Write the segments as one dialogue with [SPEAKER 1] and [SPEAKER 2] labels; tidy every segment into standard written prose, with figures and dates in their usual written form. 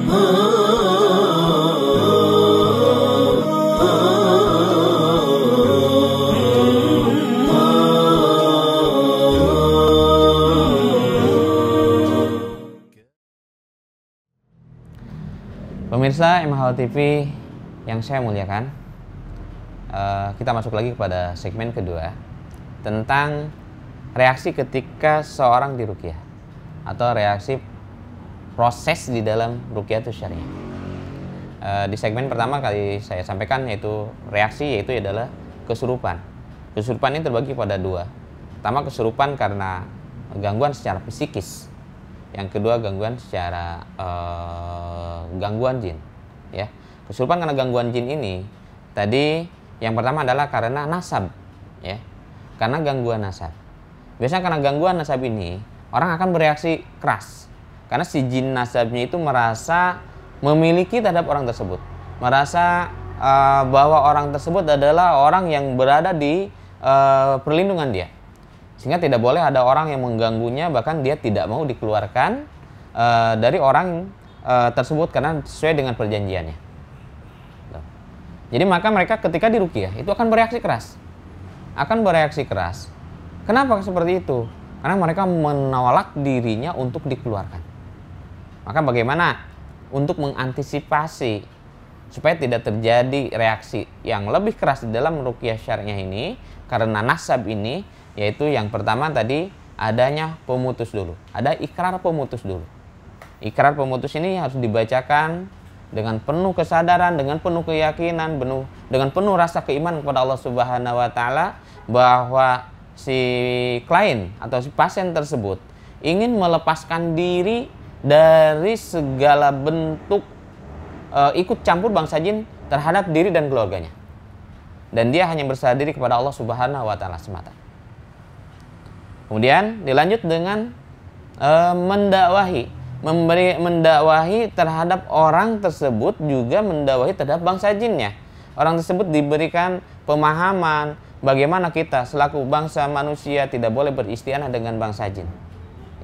[SPEAKER 1] Pemirsa MHL TV yang saya muliakan, kita masuk lagi kepada segmen kedua tentang reaksi ketika seorang diruqyah atau reaksi proses di dalam ruqyatus syariah. Di segmen pertama kali saya sampaikan yaitu reaksi, yaitu adalah kesurupan. Kesurupan ini terbagi pada dua. Pertama, kesurupan karena gangguan secara psikis. Yang kedua, gangguan secara gangguan jin, ya. Kesurupan karena gangguan jin ini tadi yang pertama adalah karena nasab, ya. Karena gangguan nasab. Biasanya karena gangguan nasab ini orang akan bereaksi keras karena si jin nasabnya itu merasa memiliki terhadap orang tersebut, merasa bahwa orang tersebut adalah orang yang berada di perlindungan dia. Sehingga tidak boleh ada orang yang mengganggunya, bahkan dia tidak mau dikeluarkan dari orang tersebut karena sesuai dengan perjanjiannya. Jadi maka mereka ketika diruqyah itu akan bereaksi keras. Akan bereaksi keras. Kenapa seperti itu? Karena mereka menolak dirinya untuk dikeluarkan. Maka bagaimana untuk mengantisipasi supaya tidak terjadi reaksi yang lebih keras di dalam ruqyah syariah ini karena nasab ini, yaitu yang pertama tadi adanya pemutus dulu. Ada ikrar pemutus dulu. Ikrar pemutus ini harus dibacakan dengan penuh kesadaran, dengan penuh keyakinan, dengan penuh rasa keimanan kepada Allah Subhanahu wa taala bahwa si klien atau si pasien tersebut ingin melepaskan diri dari segala bentuk ikut campur bangsa jin terhadap diri dan keluarganya. Dan dia hanya berserah diri kepada Allah Subhanahu wa taala semata. Kemudian dilanjut dengan mendakwahi terhadap orang tersebut, juga mendakwahi terhadap bangsa jinnya. Orang tersebut diberikan pemahaman bagaimana kita selaku bangsa manusia tidak boleh beristianah dengan bangsa jin.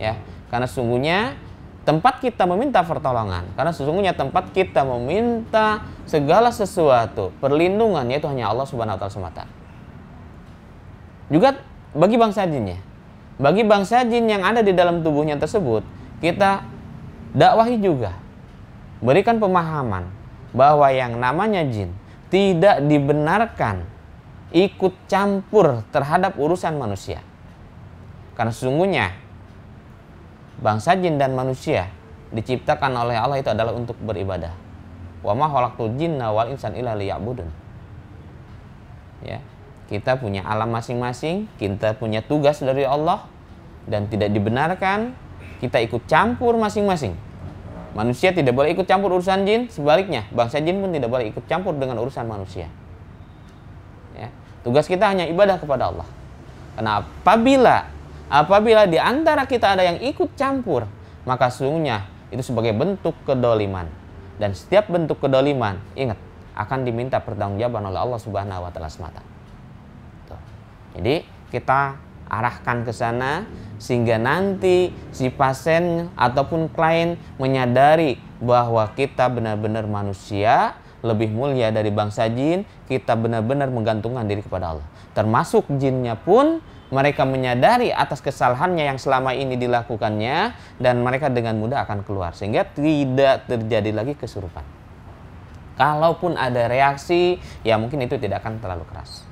[SPEAKER 1] Ya, karena sesungguhnya tempat kita meminta pertolongan, karena sesungguhnya tempat kita meminta segala sesuatu perlindungan yaitu hanya Allah Subhanahu wa taala semata. Juga bagi bangsa jinnya. Bagi bangsa jin yang ada di dalam tubuhnya tersebut, kita dakwahi juga. Berikan pemahaman bahwa yang namanya jin tidak dibenarkan ikut campur terhadap urusan manusia. Karena sesungguhnya bangsa jin dan manusia diciptakan oleh Allah itu adalah untuk beribadah. Wa ma khalaqtul jinna wal insan illa liya'budun. Ya. Kita punya alam masing-masing, kita punya tugas dari Allah, dan tidak dibenarkan kita ikut campur masing-masing. Manusia tidak boleh ikut campur urusan jin, sebaliknya bangsa jin pun tidak boleh ikut campur dengan urusan manusia. Ya. Tugas kita hanya ibadah kepada Allah. Karena apabila di antara kita ada yang ikut campur, maka sesungguhnya itu sebagai bentuk kedoliman. Dan setiap bentuk kedoliman, ingat, akan diminta pertanggungjawaban oleh Allah Subhanahu wa taala semata. Jadi kita arahkan ke sana sehingga nanti si pasien ataupun klien menyadari bahwa kita benar-benar manusia lebih mulia dari bangsa jin, kita benar-benar menggantungkan diri kepada Allah. Termasuk jinnya pun mereka menyadari atas kesalahannya yang selama ini dilakukannya, dan mereka dengan mudah akan keluar sehingga tidak terjadi lagi kesurupan. Kalaupun ada reaksi, ya mungkin itu tidak akan terlalu keras.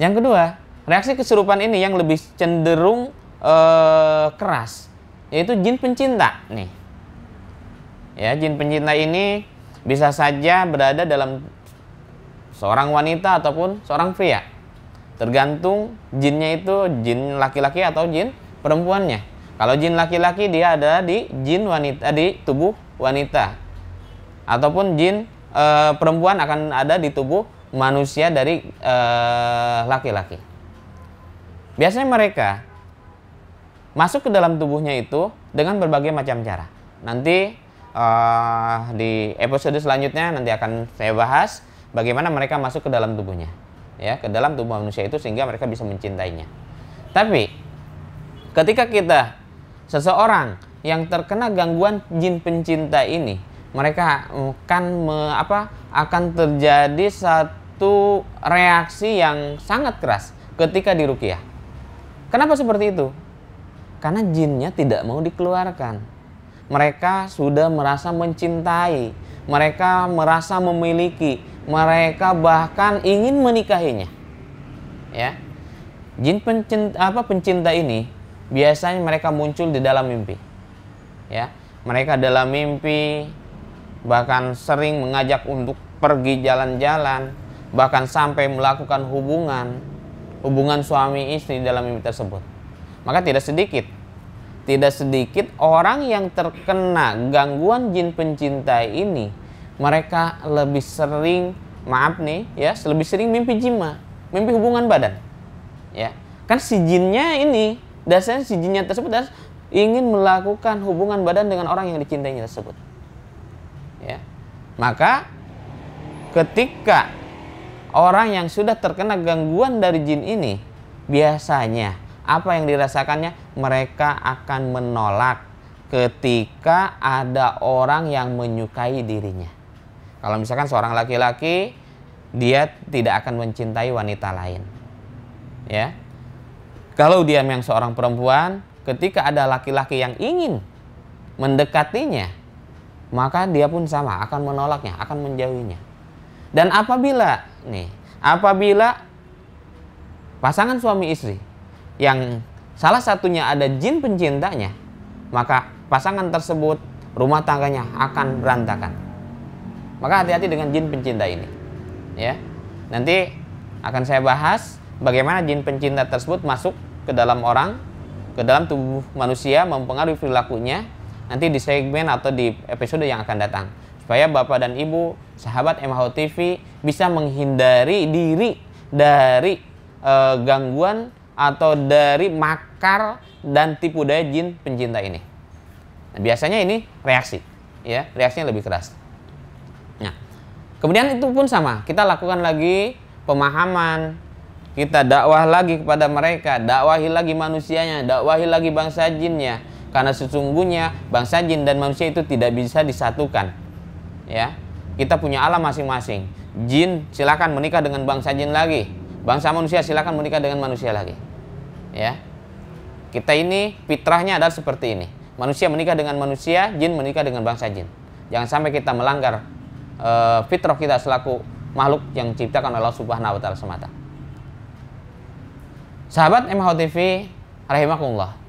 [SPEAKER 1] Yang kedua, reaksi kesurupan ini yang lebih cenderung keras, yaitu jin pencinta nih. Ya, jin pencinta ini bisa saja berada dalam seorang wanita ataupun seorang pria. Tergantung jinnya itu jin laki-laki atau jin perempuannya. Kalau jin laki-laki dia ada di jin wanita, di tubuh wanita. Ataupun jin perempuan akan ada di tubuh manusia dari laki-laki. Biasanya mereka masuk ke dalam tubuhnya itu dengan berbagai macam cara. Nanti di episode selanjutnya nanti akan saya bahas bagaimana mereka masuk ke dalam tubuhnya, ya, ke dalam tubuh manusia itu sehingga mereka bisa mencintainya. Tapi ketika seseorang yang terkena gangguan jin pencinta ini, mereka akan terjadi satu reaksi yang sangat keras ketika diruqyah. Kenapa seperti itu? Karena jinnya tidak mau dikeluarkan. Mereka sudah merasa mencintai, mereka merasa memiliki, mereka bahkan ingin menikahinya. Ya. Jin pencinta ini biasanya mereka muncul di dalam mimpi. Ya. Mereka dalam mimpi bahkan sering mengajak untuk pergi jalan-jalan, bahkan sampai melakukan hubungan suami istri dalam mimpi tersebut. Maka tidak sedikit orang yang terkena gangguan jin pencinta ini, mereka lebih sering lebih sering mimpi jima, mimpi hubungan badan. Ya, kan si jinnya ini, dasarnya si jinnya tersebut ingin melakukan hubungan badan dengan orang yang dicintainya tersebut. Ya. Maka ketika orang yang sudah terkena gangguan dari jin ini, biasanya apa yang dirasakannya? Mereka akan menolak ketika ada orang yang menyukai dirinya. Kalau misalkan seorang laki-laki, dia tidak akan mencintai wanita lain. Ya. Kalau dia yang seorang perempuan, ketika ada laki-laki yang ingin mendekatinya, maka dia pun sama, akan menolaknya, akan menjauhinya. Dan apabila pasangan suami istri yang salah satunya ada jin pencintanya, maka pasangan tersebut rumah tangganya akan berantakan. Maka hati-hati dengan jin pencinta ini. Ya. Nanti akan saya bahas bagaimana jin pencinta tersebut masuk ke dalam tubuh manusia, mempengaruhi perilakunya, nanti di segmen atau di episode yang akan datang. Supaya Bapak dan Ibu, sahabat MHO TV bisa menghindari diri dari gangguan atau dari makar dan tipu daya jin pencinta ini. Nah, biasanya ini reaksi, ya, reaksinya lebih keras. Nah, kemudian itu pun sama, kita lakukan lagi pemahaman, kita dakwah lagi kepada mereka, dakwahi lagi manusianya, dakwahi lagi bangsa jinnya, karena sesungguhnya bangsa jin dan manusia itu tidak bisa disatukan. Ya, kita punya alam masing-masing. Jin silakan menikah dengan bangsa jin lagi, bangsa manusia silakan menikah dengan manusia lagi. Ya, kita ini fitrahnya adalah seperti ini. Manusia menikah dengan manusia, jin menikah dengan bangsa jin. Jangan sampai kita melanggar fitrah kita selaku makhluk yang diciptakan oleh Allah Subhanahu wa taala semata. Sahabat MHO TV rahimakumullah.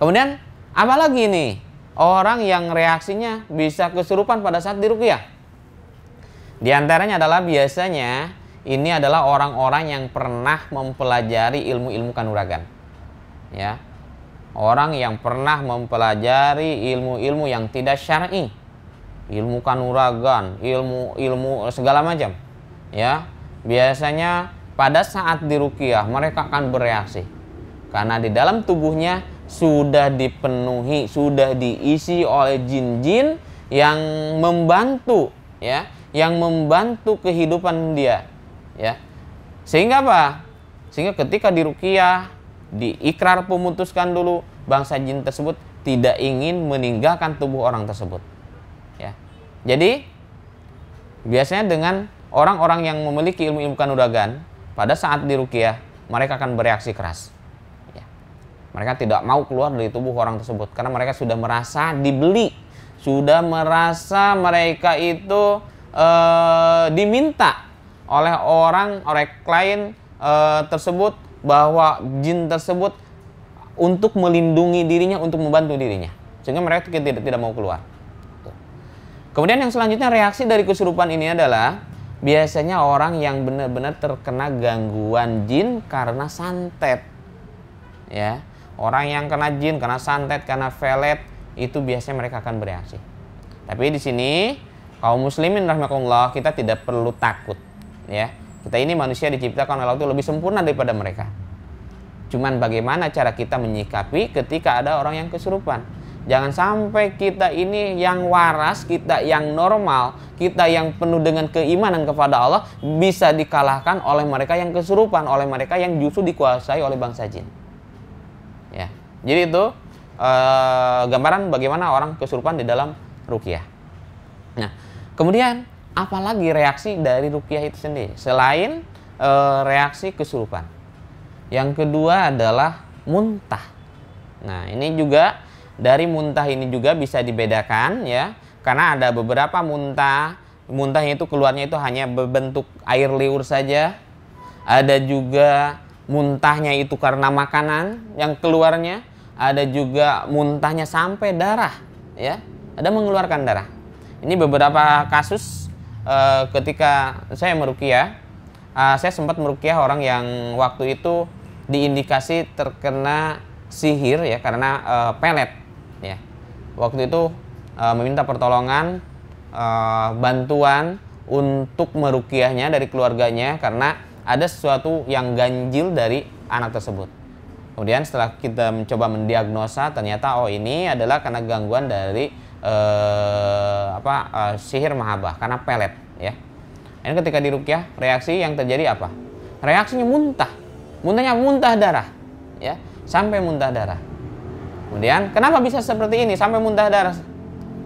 [SPEAKER 1] Kemudian apa lagi nih? Orang yang reaksinya bisa kesurupan pada saat diruqyah. Di antaranya adalah biasanya ini adalah orang-orang yang pernah mempelajari ilmu-ilmu kanuragan. Ya. Orang yang pernah mempelajari ilmu-ilmu yang tidak syar'i. Ilmu kanuragan, ilmu segala macam. Ya. Biasanya pada saat diruqyah mereka akan bereaksi. Karena di dalam tubuhnya sudah dipenuhi, sudah diisi oleh jin-jin yang membantu, ya, yang membantu kehidupan dia. Ya. Sehingga apa? Sehingga ketika diruqyah, diikrar memutuskan dulu, bangsa jin tersebut tidak ingin meninggalkan tubuh orang tersebut. Ya. Jadi biasanya dengan orang-orang yang memiliki ilmu-ilmu kanuragan, pada saat diruqyah mereka akan bereaksi keras. Ya. Mereka tidak mau keluar dari tubuh orang tersebut karena mereka sudah merasa dibeli, sudah merasa mereka itu diminta oleh klien tersebut, bahwa jin tersebut untuk melindungi dirinya, untuk membantu dirinya, sehingga mereka tidak mau keluar. Kemudian yang selanjutnya, reaksi dari kesurupan ini adalah biasanya orang yang benar-benar terkena gangguan jin karena santet. Ya, orang yang kena jin, karena santet, karena velet, itu biasanya mereka akan bereaksi. Tapi di sini kaum muslimin rahimakumullah, kita tidak perlu takut. Ya, kita ini manusia diciptakan oleh Allah itu lebih sempurna daripada mereka. Cuman bagaimana cara kita menyikapi ketika ada orang yang kesurupan. Jangan sampai kita ini yang waras, kita yang normal, kita yang penuh dengan keimanan kepada Allah bisa dikalahkan oleh mereka yang kesurupan, oleh mereka yang justru dikuasai oleh bangsa jin. Ya, jadi itu gambaran bagaimana orang kesurupan di dalam ruqyah. Nah, kemudian apalagi reaksi dari ruqyah itu sendiri selain reaksi kesurupan? Yang kedua adalah muntah. Nah, ini juga dari muntah ini juga bisa dibedakan ya, karena ada beberapa muntahnya itu keluarnya itu hanya berbentuk air liur saja. Ada juga muntahnya itu karena makanan yang keluarnya, ada juga muntahnya sampai darah ya, ada mengeluarkan darah. Ini beberapa kasus ketika saya meruqyah, saya sempat meruqyah orang yang waktu itu diindikasi terkena sihir ya, karena pelet ya. Waktu itu meminta pertolongan bantuan untuk meruqyahnya dari keluarganya karena ada sesuatu yang ganjil dari anak tersebut. Kemudian setelah kita mencoba mendiagnosa, ternyata ini adalah karena gangguan dari sihir mahabbah, karena pelet ya. Ini ketika diruqyah, reaksi yang terjadi apa? Reaksinya muntah. Muntahnya muntah darah ya, sampai muntah darah. Kemudian kenapa bisa seperti ini sampai muntah darah?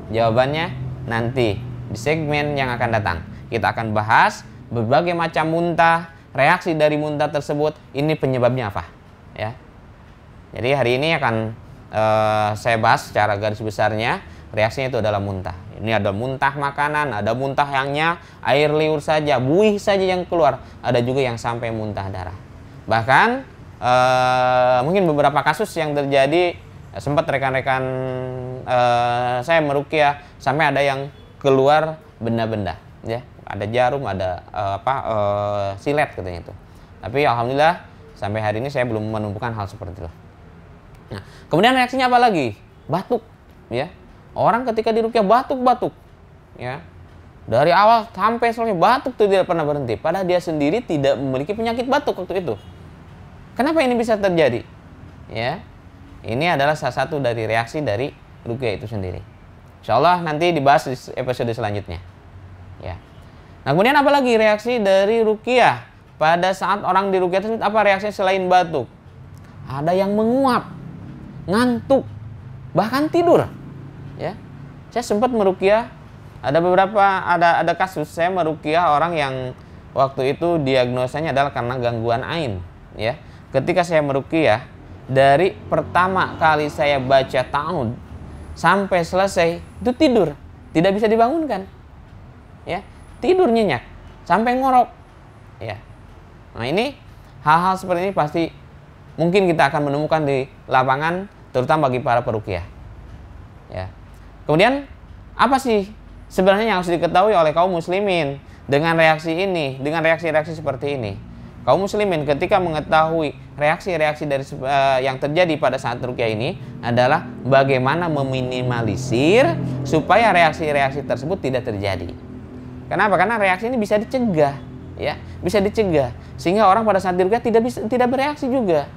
[SPEAKER 1] Jawabannya nanti di segmen yang akan datang. Kita akan bahas berbagai macam muntah, reaksi dari muntah tersebut, ini penyebabnya apa ya. Jadi hari ini akan saya bahas secara garis besarnya. Reaksinya itu adalah muntah. Ini ada muntah makanan, ada muntah yangnya air liur saja, buih saja yang keluar, ada juga yang sampai muntah darah. Bahkan mungkin beberapa kasus yang terjadi, sempat rekan-rekan saya meruqyah sampai ada yang keluar benda-benda ya, ada jarum, ada silet katanya itu. Tapi alhamdulillah sampai hari ini saya belum menemukan hal seperti itu. Nah, kemudian reaksinya apa lagi? Batuk ya. Orang ketika diruqyah batuk-batuk ya. Dari awal sampai selesai batuk itu tidak pernah berhenti, padahal dia sendiri tidak memiliki penyakit batuk waktu itu. Kenapa ini bisa terjadi? Ya. Ini adalah salah satu dari reaksi dari ruqyah itu sendiri. Insya Allah nanti dibahas di episode selanjutnya. Ya. Nah, kemudian apa lagi reaksi dari ruqyah? Pada saat orang diruqyah tersebut, apa reaksinya selain batuk? Ada yang menguap, ngantuk, bahkan tidur. Ya. Saya sempat meruqyah, ada kasus saya meruqyah orang yang waktu itu diagnosanya adalah karena gangguan ain, ya. Ketika saya meruqyah, dari pertama kali saya baca ta'awudz sampai selesai itu tidur, tidak bisa dibangunkan. Ya, tidur nyenyak sampai ngorok. Ya. Nah, ini hal-hal seperti ini pasti mungkin kita akan menemukan di lapangan, terutama bagi para peruqyah. Ya. Kemudian apa sih sebenarnya yang harus diketahui oleh kaum muslimin dengan reaksi ini, dengan reaksi-reaksi seperti ini? Kaum muslimin ketika mengetahui reaksi-reaksi dari yang terjadi pada saat ruqyah ini adalah bagaimana meminimalisir supaya reaksi-reaksi tersebut tidak terjadi. Kenapa? Karena reaksi ini bisa dicegah, ya, bisa dicegah sehingga orang pada saat diruqyah tidak bereaksi juga,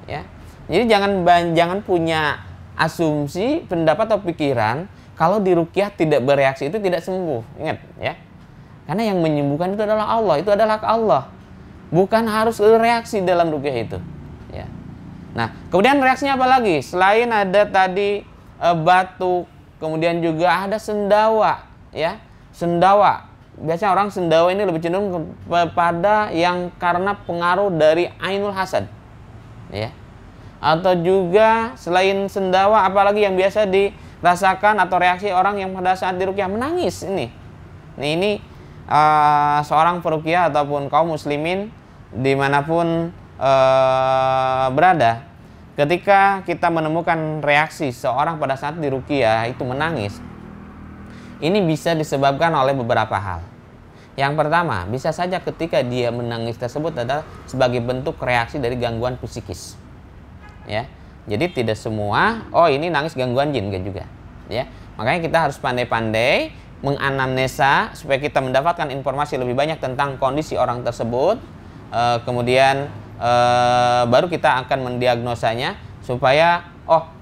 [SPEAKER 1] ya. Jadi jangan punya asumsi, pendapat atau pikiran kalau diruqyah tidak bereaksi itu tidak sembuh. Ingat ya. Karena yang menyembuhkan itu adalah Allah, itu adalah hak Allah. Bukan harus reaksi dalam ruqyah itu, ya. Nah, kemudian reaksinya apa lagi? Selain ada tadi batuk, kemudian juga ada sendawa, ya. Sendawa. Biasanya orang sendawa ini lebih cenderung kepada yang karena pengaruh dari ainul hasad. Ya. Atau juga selain sendawa, apalagi yang biasa dirasakan atau reaksi orang yang pada saat diruqyah menangis ini. Ini seorang peruqyah ataupun kaum muslimin dimanapun berada, ketika kita menemukan reaksi seorang pada saat diruqyah itu menangis, ini bisa disebabkan oleh beberapa hal. Yang pertama, bisa saja ketika dia menangis tersebut adalah sebagai bentuk reaksi dari gangguan psikis. Ya, jadi tidak semua ini nangis gangguan jin, enggak juga. Ya, makanya kita harus pandai-pandai menganamnesa supaya kita mendapatkan informasi lebih banyak tentang kondisi orang tersebut. Kemudian baru kita akan mendiagnosanya supaya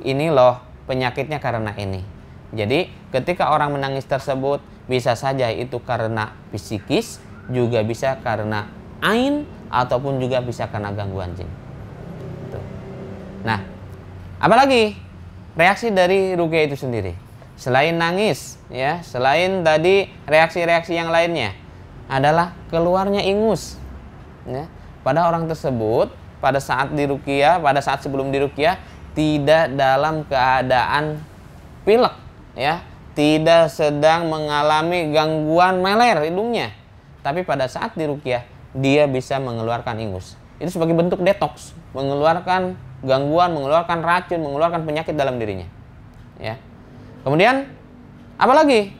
[SPEAKER 1] ini loh penyakitnya karena ini. Jadi ketika orang menangis tersebut bisa saja itu karena psikis, juga bisa karena ain, ataupun juga bisa karena gangguan jin. Nah, apalagi reaksi dari ruqyah itu sendiri. Selain nangis, ya, selain tadi reaksi-reaksi yang lainnya, adalah keluarnya ingus. Ya. Pada orang tersebut, pada saat diruqyah, pada saat sebelum diruqyah, tidak dalam keadaan pilek, ya, tidak sedang mengalami gangguan meler hidungnya, tapi pada saat diruqyah dia bisa mengeluarkan ingus. Itu sebagai bentuk detox, mengeluarkan gangguan, mengeluarkan racun, mengeluarkan penyakit dalam dirinya. Ya. Kemudian apalagi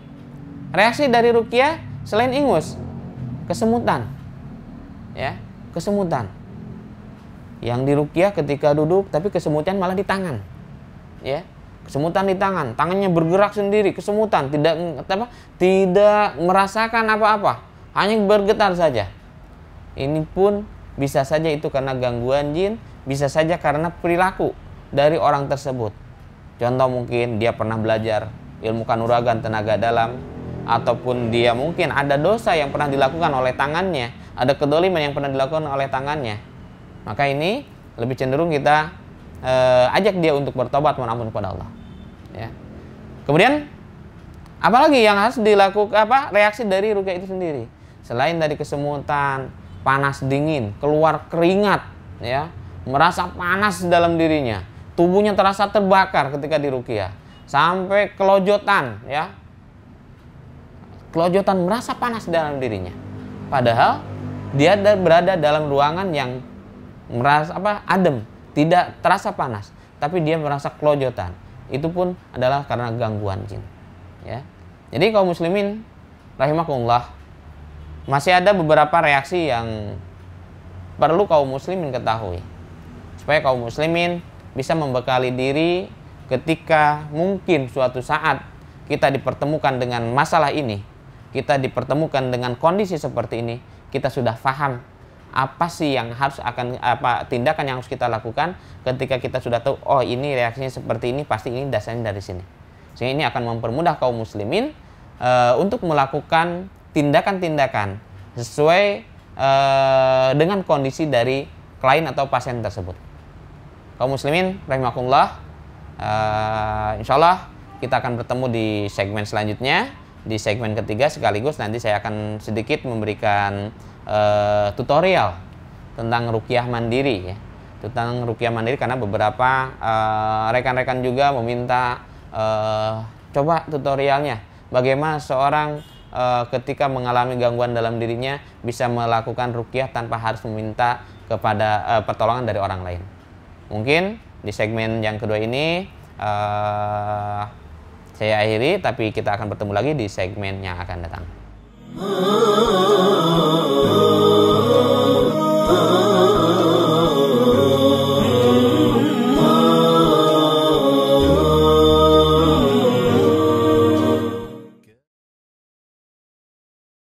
[SPEAKER 1] reaksi dari ruqyah selain ingus? Kesemutan. Ya, kesemutan. Yang diruqyah ketika duduk tapi kesemutan malah di tangan. Ya. Kesemutan di tangan, tangannya bergerak sendiri, kesemutan, tidak merasakan apa-apa, hanya bergetar saja. Ini pun bisa saja itu karena gangguan jin, bisa saja karena perilaku dari orang tersebut. Contoh mungkin dia pernah belajar ilmu kanuragan tenaga dalam, ataupun dia mungkin ada dosa yang pernah dilakukan oleh tangannya, ada kedoliman yang pernah dilakukan oleh tangannya. Maka ini lebih cenderung kita ajak dia untuk bertobat, mohon ampun kepada Allah. Ya. Kemudian apalagi yang harus dilakukan, reaksi dari ruqyah itu sendiri? Selain dari kesemutan, panas dingin, keluar keringat, ya, merasa panas dalam dirinya, tubuhnya terasa terbakar ketika diruqyah, sampai kelojotan, ya, kelojotan, merasa panas dalam dirinya. Padahal dia berada dalam ruangan yang merasa adem, tidak terasa panas, tapi dia merasa kelojotan. Itu pun adalah karena gangguan jin. Ya. Jadi kaum muslimin rahimakumullah, masih ada beberapa reaksi yang perlu kaum muslimin ketahui, supaya kaum muslimin bisa membekali diri ketika mungkin suatu saat kita dipertemukan dengan masalah ini, kita dipertemukan dengan kondisi seperti ini, kita sudah paham apa sih yang harus tindakan yang harus kita lakukan ketika kita sudah tahu, oh ini reaksinya seperti ini, pasti ini dasarnya dari sini. Sehingga ini akan mempermudah kaum muslimin untuk melakukan tindakan-tindakan sesuai dengan kondisi dari klien atau pasien tersebut. Kaum muslimin rahimakumullah, insya Allah kita akan bertemu di segmen selanjutnya, di segmen ketiga, sekaligus nanti saya akan sedikit memberikan tutorial tentang ruqyah mandiri, ya, tentang ruqyah mandiri, karena beberapa rekan-rekan juga meminta coba tutorialnya bagaimana seorang ketika mengalami gangguan dalam dirinya bisa melakukan ruqyah tanpa harus meminta kepada pertolongan dari orang lain. Mungkin di segmen yang kedua ini saya akhiri, tapi kita akan bertemu lagi di segmen yang akan datang.